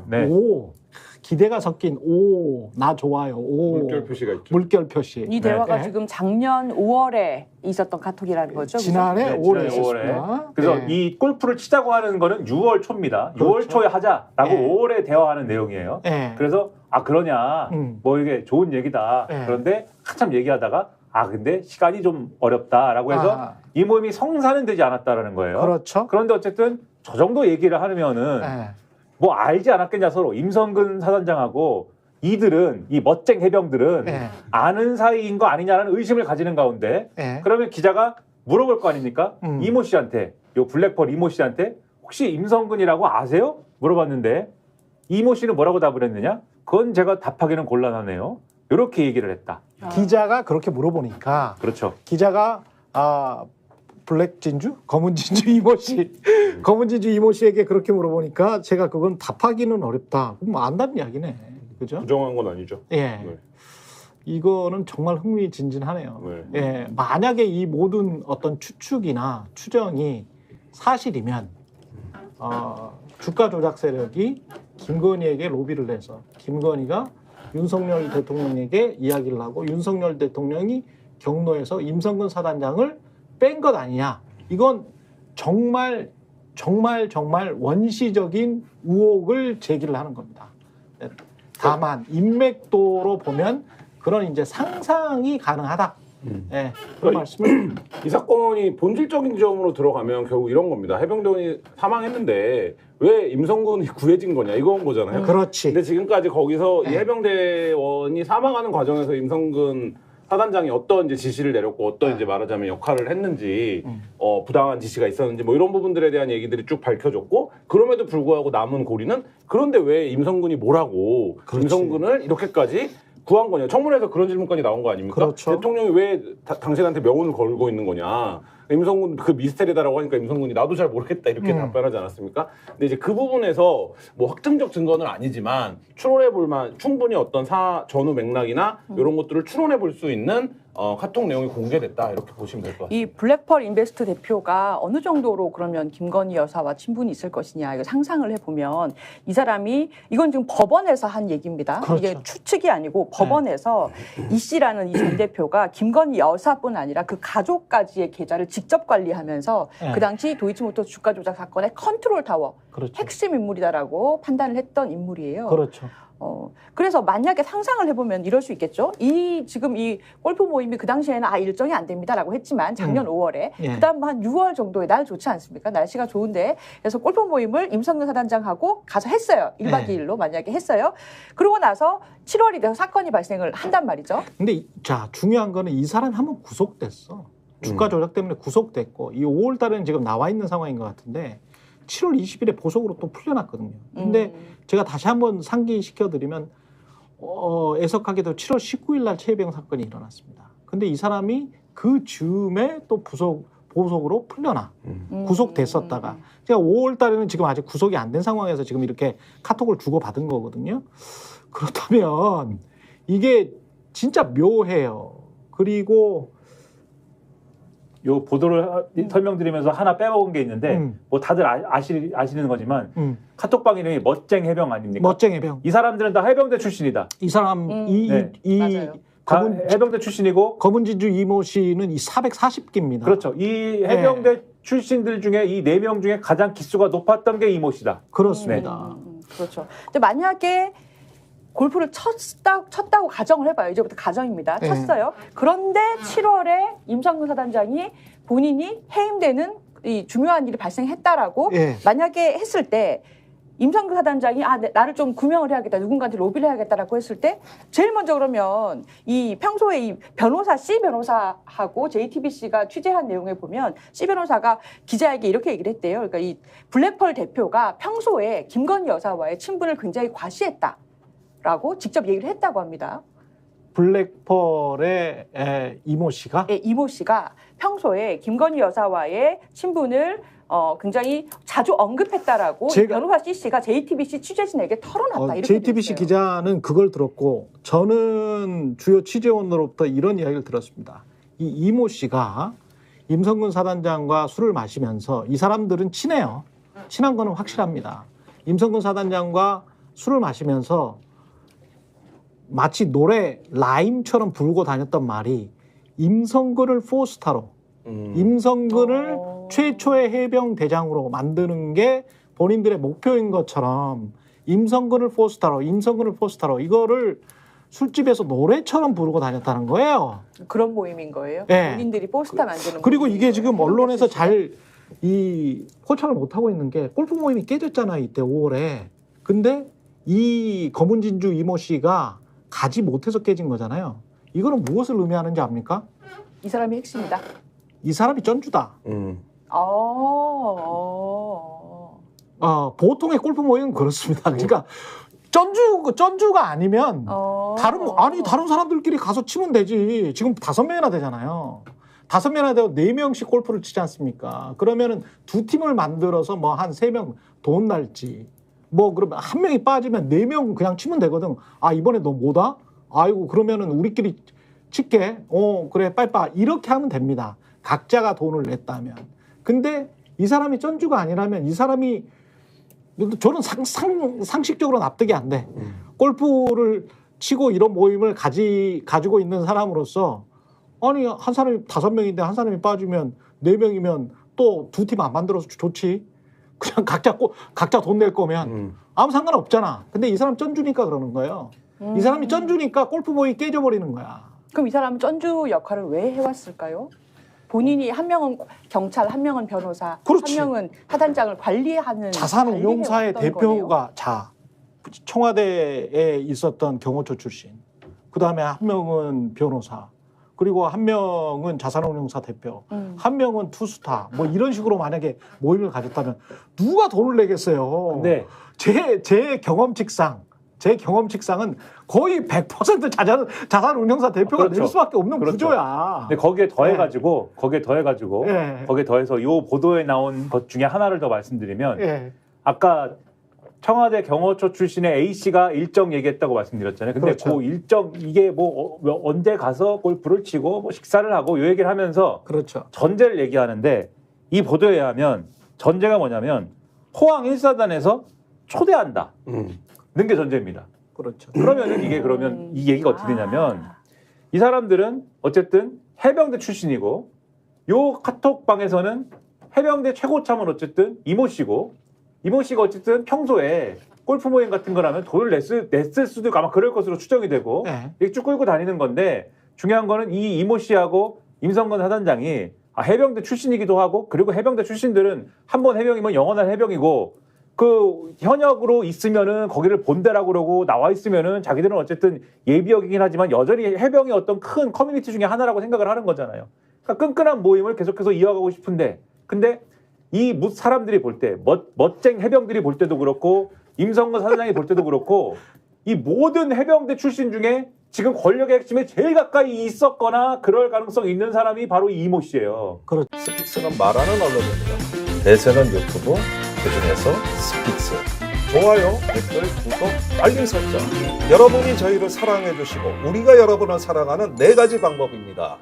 있어요. 네. 오, 기대가 섞인 오, 나 좋아요. 오, 물결 표시가 있죠. 물결 표시. 이 대화가 네. 지금 작년 5월에 있었던 카톡이라는 거죠. 지난해 네, 5월에 지난해 있었습니다. 그래서 네. 이 골프를 치자고 하는 거는 6월 초입니다. 6월 그렇죠. 초에 하자라고 네. 5월에 대화하는 내용이에요. 네. 그래서 그러냐 뭐 이게 좋은 얘기다. 네. 그런데 한참 얘기하다가 근데 시간이 좀 어렵다라고 해서 이 모임이 성사는 되지 않았다라는 거예요. 그렇죠. 그런데 어쨌든 저 정도 얘기를 하면은 네. 뭐 알지 않았겠냐 서로 임성근 사단장하고 이들은 이 멋쟁 해병들은 네. 아는 사이인 거 아니냐라는 의심을 가지는 가운데 네. 그러면 기자가 물어볼 거 아닙니까? 이모 씨한테 요 블랙펄 이모 씨한테 혹시 임성근이라고 아세요? 물어봤는데 이모 씨는 뭐라고 답을 했느냐? 그건 제가 답하기는 곤란하네요. 이렇게 얘기를 했다. 기자가 그렇게 물어보니까 그렇죠. 기자가 블랙 진주? 검은 진주 이모 씨. 검은 진주 이모 씨에게 그렇게 물어보니까 제가 그건 답하기는 어렵다. 그럼 뭐 안다는 이야기네. 그죠? 부정한 건 아니죠. 예. 네. 이거는 정말 흥미진진하네요. 네. 예. 만약에 이 모든 어떤 추측이나 추정이 사실이면 주가 조작 세력이 김건희에게 로비를 해서 김건희가 윤석열 대통령에게 이야기를 하고 윤석열 대통령이 경로에서 임성근 사단장을 뺀 것 아니냐. 이건 정말 원시적인 의혹을 제기를 하는 겁니다. 다만 인맥도로 보면 그런 이제 상상이 가능하다. 네, 그런 말씀을. 이 사건이 본질적인 지점으로 들어가면 결국 이런 겁니다. 해병대원이 사망했는데 왜 임성근이 구해진 거냐 이건 거잖아요. 그렇지. 근데 지금까지 거기서 이 해병대원이 사망하는 과정에서 임성근 사단장이 어떤 이제 지시를 내렸고 어떤 이제 말하자면 역할을 했는지 부당한 지시가 있었는지 뭐 이런 부분들에 대한 얘기들이 쭉 밝혀졌고 그럼에도 불구하고 남은 고리는 그런데 왜 임성근이 뭐라고 그렇지. 임성근을 이렇게까지 구한 거냐. 청문회에서 그런 질문까지 나온 거 아닙니까? 그렇죠. 대통령이 왜 당신한테 명운을 걸고 있는 거냐. 임성근 그 미스테리다라고 하니까 임성근이 나도 잘 모르겠다 이렇게 답변하지 않았습니까? 근데 이제 그 부분에서 뭐 확정적 증거는 아니지만 추론해 볼만 충분히 어떤 전후 맥락이나 이런 것들을 추론해 볼 수 있는 카톡 내용이 공개됐다 이렇게 보시면 될 것 같습니다. 이 블랙펄 인베스트 대표가 어느 정도로 그러면 김건희 여사와 친분이 있을 것이냐 이거 상상을 해보면 이 사람이 이건 지금 법원에서 한 얘기입니다. 그렇죠. 이게 추측이 아니고 법원에서 이 씨라는 이 전 대표가 김건희 여사뿐 아니라 그 가족까지의 계좌를 직접 관리하면서 그 당시 도이치모터 주가 조작 사건의 컨트롤 타워 그렇죠. 핵심 인물이다라고 판단을 했던 인물이에요. 그렇죠. 그래서 만약에 상상을 해보면 이럴 수 있겠죠. 지금 이 골프 모임이 그 당시에는 일정이 안 됩니다라고 했지만 작년 5월에 예. 그다음 한 6월 정도에 날 좋지 않습니까? 날씨가 좋은데 그래서 골프 모임을 임성근 사단장하고 가서 했어요. 1박 2일로 만약에 했어요. 그러고 나서 7월이 돼서 사건이 발생을 한단 말이죠. 근데 자 중요한 거는 이 사람이 한번 구속됐어. 주가 조작 때문에 구속됐고 이 5월 달에는 지금 나와 있는 상황인 것 같은데 7월 20일에 보석으로 또 풀려났거든요. 근데 제가 다시 한번 상기시켜드리면 애석하게도 7월 19일 날 최혜병 사건이 일어났습니다. 근데 이 사람이 그 즈음에 또 보석으로 풀려나 구속됐었다가 제가 5월 달에는 지금 아직 구속이 안 된 상황에서 지금 이렇게 카톡을 주고받은 거거든요. 그렇다면 이게 진짜 묘해요. 그리고 요 보도를 설명드리면서 하나 빼먹은 게 있는데 뭐 다들 아시는 거지만 카톡방 이름이 멋쟁 해병 아닙니까? 멋쟁 해병. 이 사람들은 다 해병대 출신이다. 이 사람 맞아요. 다 해병대 출신이고 검은 진주 이모 씨는 이 440기입니다. 그렇죠. 이 해병대 출신들 중에 이 4명 중에 가장 기수가 높았던 게 이모 씨다. 그렇습니다. 그렇죠. 근데 만약에 골프를 쳤다고 가정을 해봐요. 이제부터 가정입니다. 쳤어요. 그런데 7월에 임성근 사단장이 본인이 해임되는 이 중요한 일이 발생했다라고 만약에 했을 때 임성근 사단장이 나를 좀 구명을 해야겠다. 누군가한테 로비를 해야겠다라고 했을 때 제일 먼저 그러면 이 평소에 이 변호사 C 변호사하고 JTBC가 취재한 내용에 보면 C 변호사가 기자에게 이렇게 얘기를 했대요. 그러니까 이 블랙펄 대표가 평소에 김건희 여사와의 친분을 굉장히 과시했다. 라고 직접 얘기를 했다고 합니다. 블랙펄의 이모 씨가? 네, 이모 씨가 평소에 김건희 여사와의 친분을 굉장히 자주 언급했다라고 변호사 C씨가 JTBC 취재진에게 털어놨다. 이렇게 JTBC 기자는 그걸 들었고 저는 주요 취재원으로부터 이런 이야기를 들었습니다. 이 이모 씨가 임성근 사단장과 술을 마시면서 이 사람들은 친해요. 친한 거는 확실합니다. 임성근 사단장과 술을 마시면서 마치 노래 라임처럼 부르고 다녔던 말이 임성근을 포스타로 임성근을 최초의 해병 대장으로 만드는 게 본인들의 목표인 것처럼 임성근을 포스타로 이거를 술집에서 노래처럼 부르고 다녔다는 거예요. 그런 모임인 거예요? 네. 본인들이 포스터 만드는 그리고 모임인 이게 지금 거예요? 언론에서 잘 이 포착을 못하고 있는 게 골프 모임이 깨졌잖아요. 이때 5월에. 근데 이 검은 진주 이모 씨가 가지 못해서 깨진 거잖아요. 이거는 무엇을 의미하는지 압니까? 이 사람이 핵심이다. 이 사람이 쩐주다. 보통의 골프 모임은 그렇습니다. 그러니까 쩐주가 아니면 다른 사람들끼리 가서 치면 되지. 지금 5명이나 되잖아요. 5명이나 되고 4명씩 골프를 치지 않습니까? 그러면은 두 팀을 만들어서 뭐 한 3명 돈 날지. 뭐 그러면 한 명이 빠지면 4명 그냥 치면 되거든. 아, 이번에 너 뭐다? 아이고, 그러면은 우리끼리 칠게. 그래, 빠이빠. 이렇게 하면 됩니다. 각자가 돈을 냈다면. 근데 이 사람이 쩐주가 아니라면 이 사람이 저는 상식적으로 납득이 안 돼. 골프를 치고 이런 모임을 가지고 있는 사람으로서 아니, 한 사람이 5명인데 한 사람이 빠지면 4명이면 또 두 팀 안 만들어서 좋지. 그냥 각자 돈 낼 거면 아무 상관없잖아. 근데 이 사람 쩐주니까 그러는 거예요. 이 사람이 쩐주니까 골프 모임이 깨져버리는 거야. 그럼 이 사람은 쩐주 역할을 왜 해왔을까요? 본인이 한 명은 경찰, 한 명은 변호사, 그렇지. 한 명은 사단장을 관리하는 자산운용사의 관리해왔던 대표가 청와대에 있었던 경호처 출신. 그다음에 한 명은 변호사. 그리고 한 명은 자산운용사 대표. 한 명은 투스타. 뭐 이런 식으로 만약에 모임을 가졌다면 누가 돈을 내겠어요. 근데 제 경험칙상은 거의 100% 자산운용사 대표가 그렇죠. 낼 수밖에 없는 그렇죠. 구조야. 근데 거기에 더해가지고 예. 거기에 더해서 요 보도에 나온 것 중에 하나를 더 말씀드리면 예. 아까 청와대 경호처 출신의 A 씨가 일정 얘기했다고 말씀드렸잖아요. 근데 그렇죠. 그 일정 이게 뭐 언제 가서 골프를 치고 뭐 식사를 하고 요 얘기를 하면서 그렇죠. 전제를 얘기하는데 이 보도에 의하면 전제가 뭐냐면 포항 1사단에서 초대한다. 는 게 전제입니다. 그렇죠. 그러면은 이게 그러면 이 얘기가 어떻게 되냐면 이 사람들은 어쨌든 해병대 출신이고 요 카톡방에서는 해병대 최고참은 어쨌든 이모 씨고 이모 씨가 어쨌든 평소에 골프 모임 같은 거라면 돈을 냈을 수도 있고 아마 그럴 것으로 추정이 되고 네. 이렇게 쭉 끌고 다니는 건데 중요한 거는 이 이모 씨하고 임성근 사단장이 해병대 출신이기도 하고 그리고 해병대 출신들은 한 번 해병이면 영원한 해병이고 그 현역으로 있으면은 거기를 본대라고 그러고 나와 있으면은 자기들은 어쨌든 예비역이긴 하지만 여전히 해병의 어떤 큰 커뮤니티 중에 하나라고 생각을 하는 거잖아요. 그러니까 끈끈한 모임을 계속해서 이어가고 싶은데 근데 이 사람들이 볼 때 멋쟁 해병들이 볼 때도 그렇고 임성근 사단장이 볼 때도 그렇고 이 모든 해병대 출신 중에 지금 권력의 핵심에 제일 가까이 있었거나 그럴 가능성이 있는 사람이 바로 이모 씨예요. 스픽스는 말하는 언론입니다. 대세는 유튜브, 그중에서 스픽스. 좋아요, 댓글, 구독, 알림 설정. 여러분이 저희를 사랑해 주시고 우리가 여러분을 사랑하는 4가지 방법입니다.